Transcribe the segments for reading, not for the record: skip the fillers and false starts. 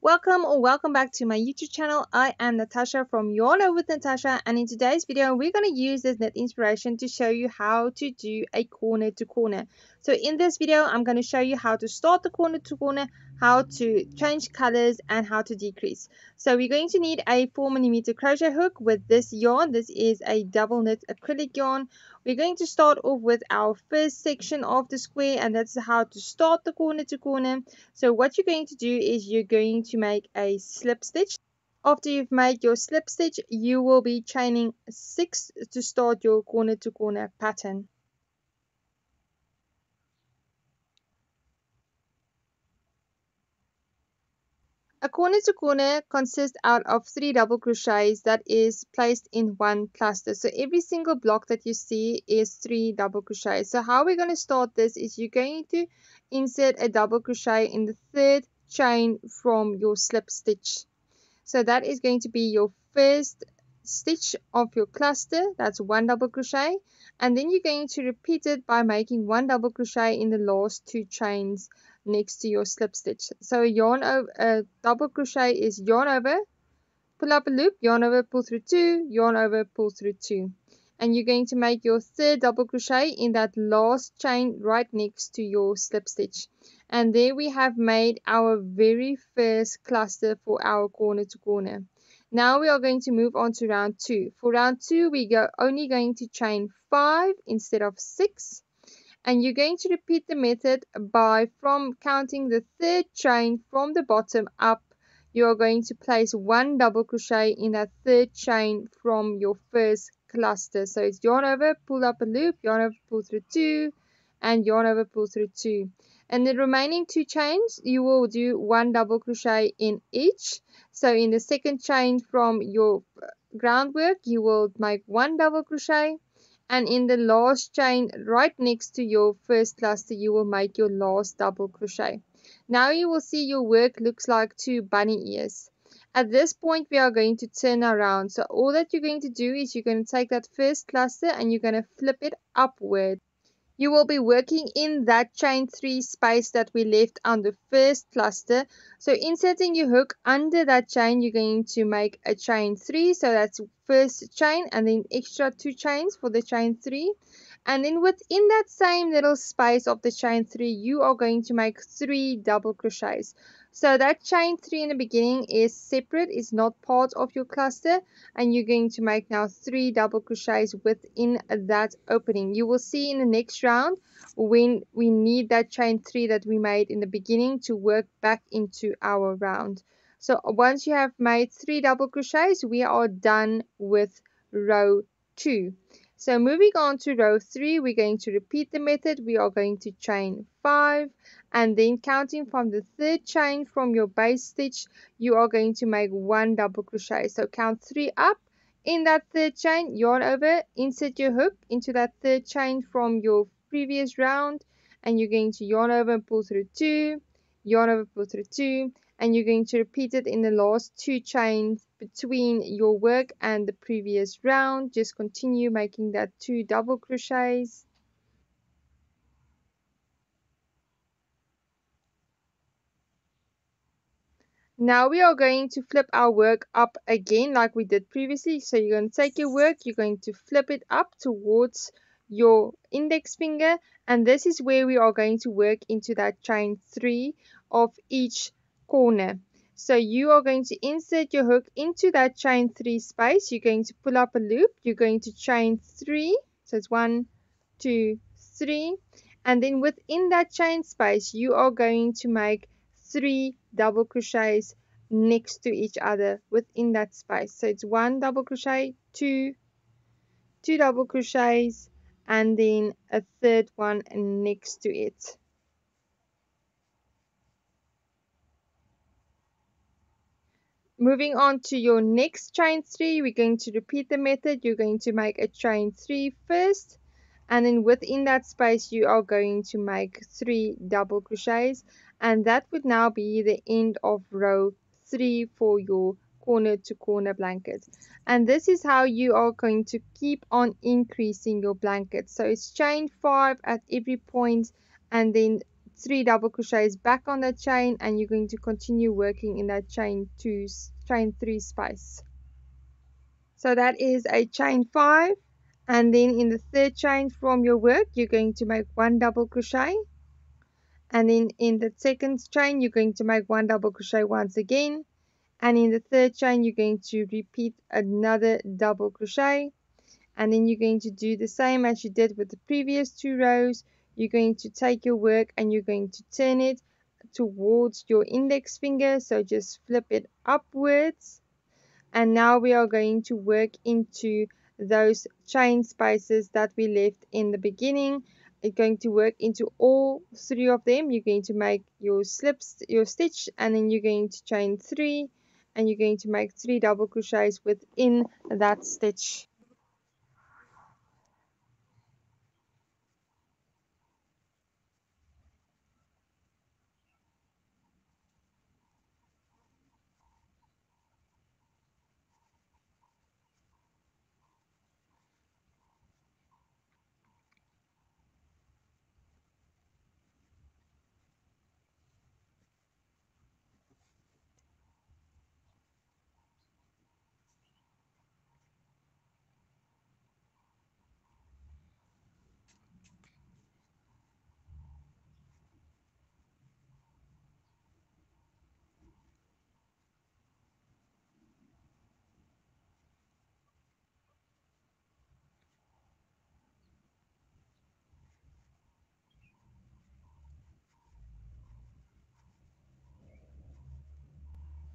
Welcome or welcome back to my YouTube channel. I am Natasha from Your Know with Natasha, and in today's video we're going to use this net inspiration to show you how to do a corner to corner. So in this video I'm going to show you how to start the corner to corner, how to change colors, and how to decrease. So we're going to need a 4mm crochet hook with this yarn. This is a double knit acrylic yarn. We're going to start off with our first section of the square, and that's how to start the corner to corner. So what you're going to do is you're going to make a slip stitch. After you've made your slip stitch, you will be chaining 6 to start your corner to corner pattern. A corner to corner consists out of 3 double crochets that is placed in one cluster. So every single block that you see is 3 double crochets. So how we're going to start this is you're going to insert a double crochet in the third chain from your slip stitch. So that is going to be your first stitch of your cluster. That's 1 double crochet, and then you're going to repeat it by making 1 double crochet in the last 2 chains next to your slip stitch. So yarn over, double crochet is yarn over, pull up a loop, yarn over, pull through 2, yarn over, pull through 2, and you're going to make your third double crochet in that last chain right next to your slip stitch. And there we have made our very first cluster for our corner to corner. Now we are going to move on to round 2. For round 2 we are only going to chain 5 instead of 6, and you're going to repeat the method by from counting the third chain from the bottom up. You are going to place 1 double crochet in that third chain from your first cluster. So it's yarn over, pull up a loop, yarn over, pull through 2, and yarn over, pull through 2. And the remaining 2 chains you will do 1 double crochet in each. So in the second chain from your groundwork you will make 1 double crochet, and in the last chain right next to your first cluster you will make your last double crochet. Now you will see your work looks like 2 bunny ears. At this point we are going to turn around. So all that you're going to do is you're going to take that first cluster and you're going to flip it upward. You will be working in that chain 3 space that we left on the first cluster. So inserting your hook under that chain, you're going to make a chain 3. So that's first chain and then extra 2 chains for the chain 3. And then within that same little space of the chain 3, you are going to make 3 double crochets. So that chain 3 in the beginning is separate, it's not part of your cluster, and you're going to make now 3 double crochets within that opening. You will see in the next round when we need that chain 3 that we made in the beginning to work back into our round. So once you have made 3 double crochets, we are done with row 2. So moving on to row 3, we're going to repeat the method. We are going to chain 5, and then counting from the third chain from your base stitch, you are going to make 1 double crochet. So count 3 up. In that third chain, yarn over, insert your hook into that third chain from your previous round, and you're going to yarn over and pull through 2, yarn over, pull through 2, and you're going to repeat it in the last 2 chains between your work and the previous round. Just continue making that 2 double crochets. Now we are going to flip our work up again like we did previously. So you're going to take your work, you're going to flip it up towards your index finger, and this is where we are going to work into that chain 3 of each corner. So you are going to insert your hook into that chain 3 space. You're going to pull up a loop, you're going to chain 3, so it's 1, 2, 3, and then within that chain space you are going to make 3 double crochets next to each other within that space. So it's 1 double crochet, 2 double crochets, and then a third one next to it. Moving on to your next chain 3, we're going to repeat the method. You're going to make a chain 3 first, and then within that space you are going to make 3 double crochets, and that would now be the end of row 3 for your corner to corner blanket. And this is how you are going to keep on increasing your blanket. So it's chain 5 at every point, and then 3 double crochets back on that chain, and you're going to continue working in that chain 3 space. So that is a chain 5, and then in the third chain from your work you're going to make 1 double crochet, and then in the second chain you're going to make 1 double crochet once again, and in the third chain you're going to repeat another double crochet, and then you're going to do the same as you did with the previous 2 rows. You're going to take your work and you're going to turn it towards your index finger, so just flip it upwards, and now we are going to work into those chain spaces that we left in the beginning. You're going to work into all 3 of them. You're going to make your your stitch, and then you're going to chain 3, and you're going to make 3 double crochets within that stitch.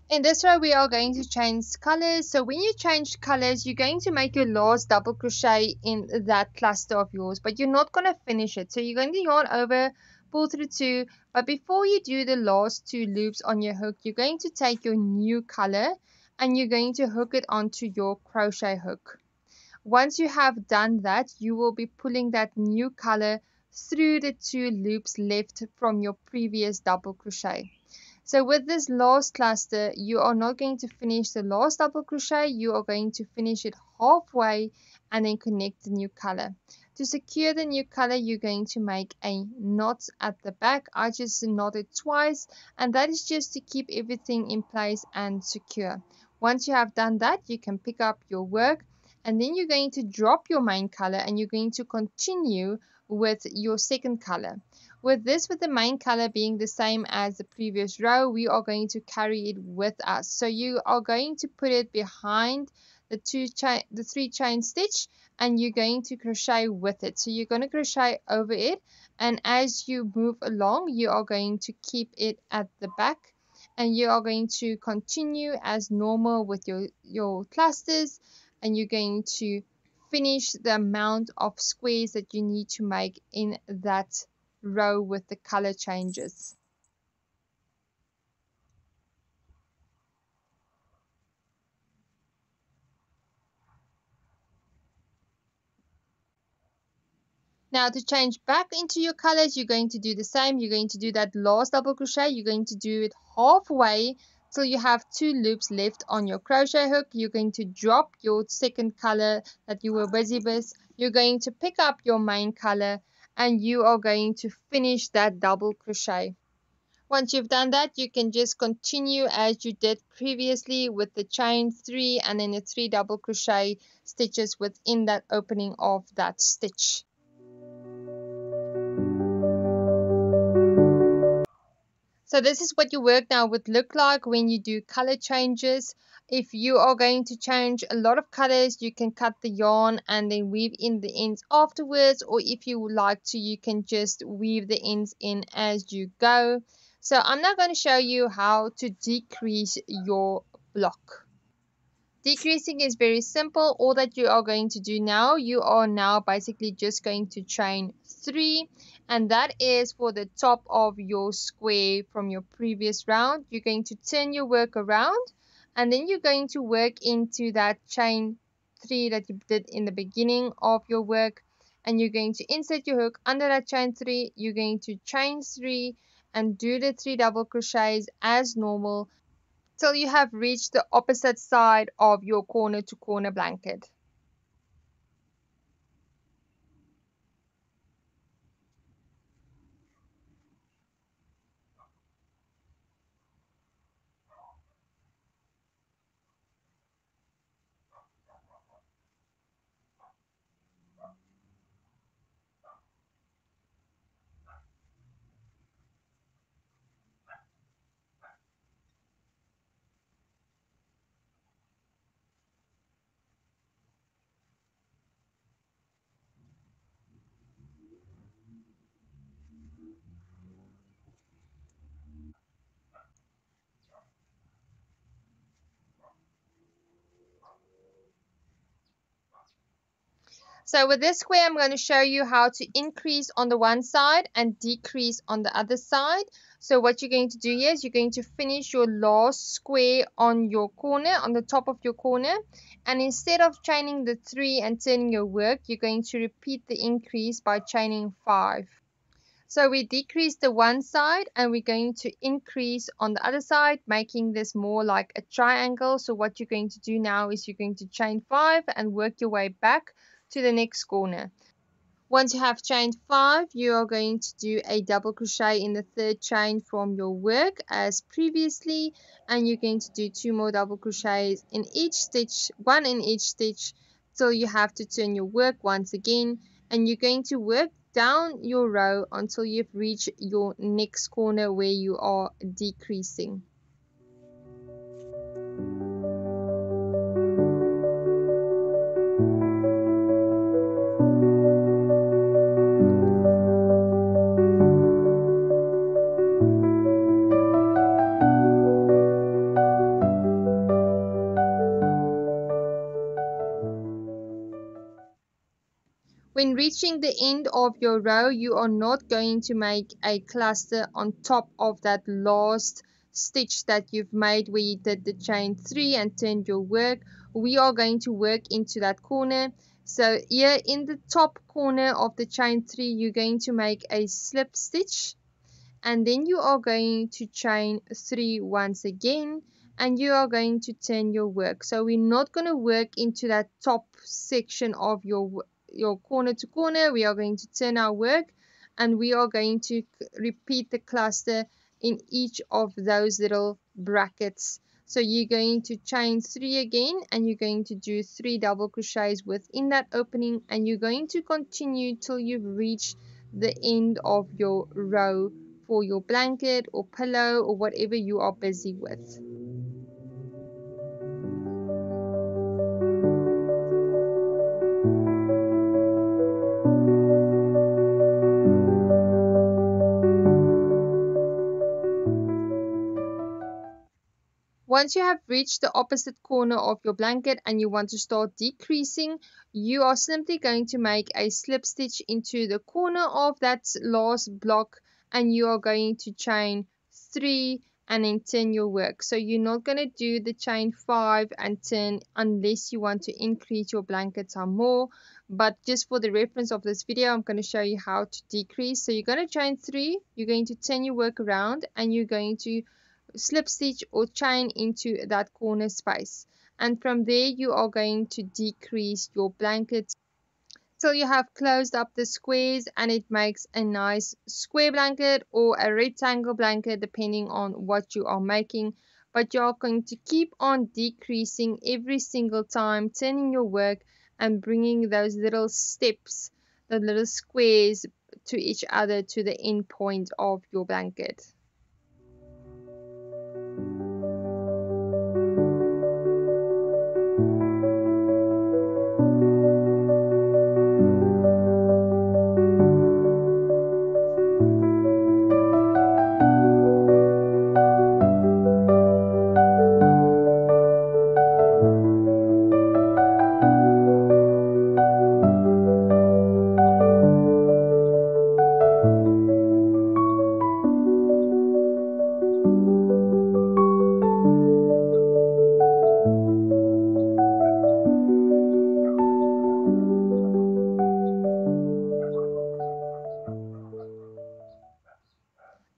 In this row we are going to change colors. So when you change colors, you're going to make your last double crochet in that cluster of yours, but you're not going to finish it. So you're going to yarn over, pull through 2, but before you do the last 2 loops on your hook, you're going to take your new color and you're going to hook it onto your crochet hook. Once you have done that, you will be pulling that new color through the 2 loops left from your previous double crochet. So with this last cluster, you are not going to finish the last double crochet, you are going to finish it halfway and then connect the new color. To secure the new color, you're going to make a knot at the back. I just knotted twice, and that is just to keep everything in place and secure. Once you have done that, you can pick up your work, and then you're going to drop your main color and you're going to continue with your second color. With the main color being the same as the previous row, we are going to carry it with us. So you are going to put it behind the 3 chain stitch, and you're going to crochet with it. So you're going to crochet over it, and as you move along, you are going to keep it at the back, and you are going to continue as normal with your clusters, and you're going to finish the amount of squares that you need to make in that row with the color changes. Now to change back into your colors, you're going to do the same. You're going to do that last double crochet. You're going to do it halfway till you have 2 loops left on your crochet hook. You're going to drop your second color that you were busy with. You're going to pick up your main color, and you are going to finish that double crochet. Once you've done that, you can just continue as you did previously with the chain 3 and then the 3 double crochet stitches within that opening of that stitch. So this is what your work now would look like when you do color changes. If you are going to change a lot of colors, you can cut the yarn and then weave in the ends afterwards, or if you would like to, you can just weave the ends in as you go. So I'm now going to show you how to decrease your block. Decreasing is very simple. All that you are going to do now, you are now basically just going to chain 3, and that is for the top of your square from your previous round. You're going to turn your work around, and then you're going to work into that chain 3 that you did in the beginning of your work, and you're going to insert your hook under that chain 3. You're going to chain 3 and do the 3 double crochets as normal till you have reached the opposite side of your corner to corner blanket. So with this square, I'm going to show you how to increase on the one side and decrease on the other side. So what you're going to do here is you're going to finish your last square on your corner, on the top of your corner. And instead of chaining the 3 and turning your work, you're going to repeat the increase by chaining 5. So we decrease the one side and we're going to increase on the other side, making this more like a triangle. So what you're going to do now is you're going to chain 5 and work your way back to the next corner. Once you have chained 5, you are going to do a double crochet in the third chain from your work as previously, and you're going to do 2 more double crochets in each stitch, 1 in each stitch, till you have to turn your work once again, and you're going to work down your row until you've reached your next corner where you are decreasing. When reaching the end of your row, you are not going to make a cluster on top of that last stitch that you've made where you did the chain 3 and turned your work. We are going to work into that corner. So here in the top corner of the chain 3, you're going to make a slip stitch, and then you are going to chain 3 once again, and you are going to turn your work. So we're not going to work into that top section of your corner to corner. We are going to turn our work, and we are going to repeat the cluster in each of those little brackets. So you're going to chain 3 again, and you're going to do 3 double crochets within that opening, and you're going to continue till you've reached the end of your row for your blanket or pillow or whatever you are busy with. Once you have reached the opposite corner of your blanket and you want to start decreasing, you are simply going to make a slip stitch into the corner of that last block, and you are going to chain 3 and then turn your work. So you're not going to do the chain 5 and turn unless you want to increase your blanket some more. But just for the reference of this video, I'm going to show you how to decrease. So you're going to chain 3, you're going to turn your work around, and you're going to slip stitch or chain into that corner space, and from there you are going to decrease your blanket till you have closed up the squares, and it makes a nice square blanket or a rectangle blanket depending on what you are making. But you are going to keep on decreasing every single time, turning your work and bringing those little steps, the little squares to each other to the end point of your blanket.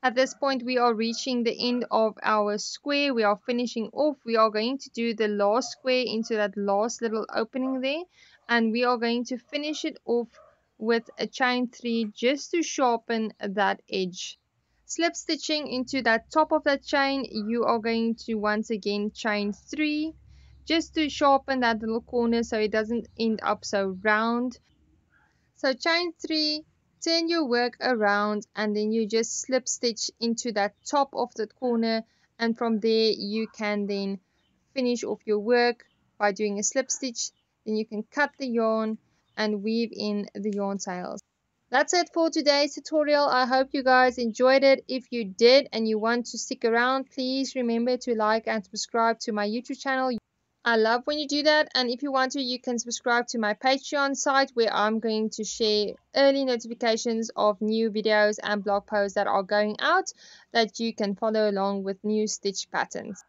At this point, we are reaching the end of our square. We are finishing off. We are going to do the last square into that last little opening there, and we are going to finish it off with a chain 3 just to sharpen that edge. Slip stitching into that top of that chain, you are going to once again chain 3 just to sharpen that little corner so it doesn't end up so round. So chain 3, turn your work around, and then you just slip stitch into that top of the corner, and from there you can then finish off your work by doing a slip stitch. Then you can cut the yarn and weave in the yarn tails. That's it for today's tutorial. I hope you guys enjoyed it. If you did and you want to stick around, please remember to like and subscribe to my YouTube channel. I love when you do that, and if you want to, you can subscribe to my Patreon site where I'm going to share early notifications of new videos and blog posts that are going out that you can follow along with new stitch patterns.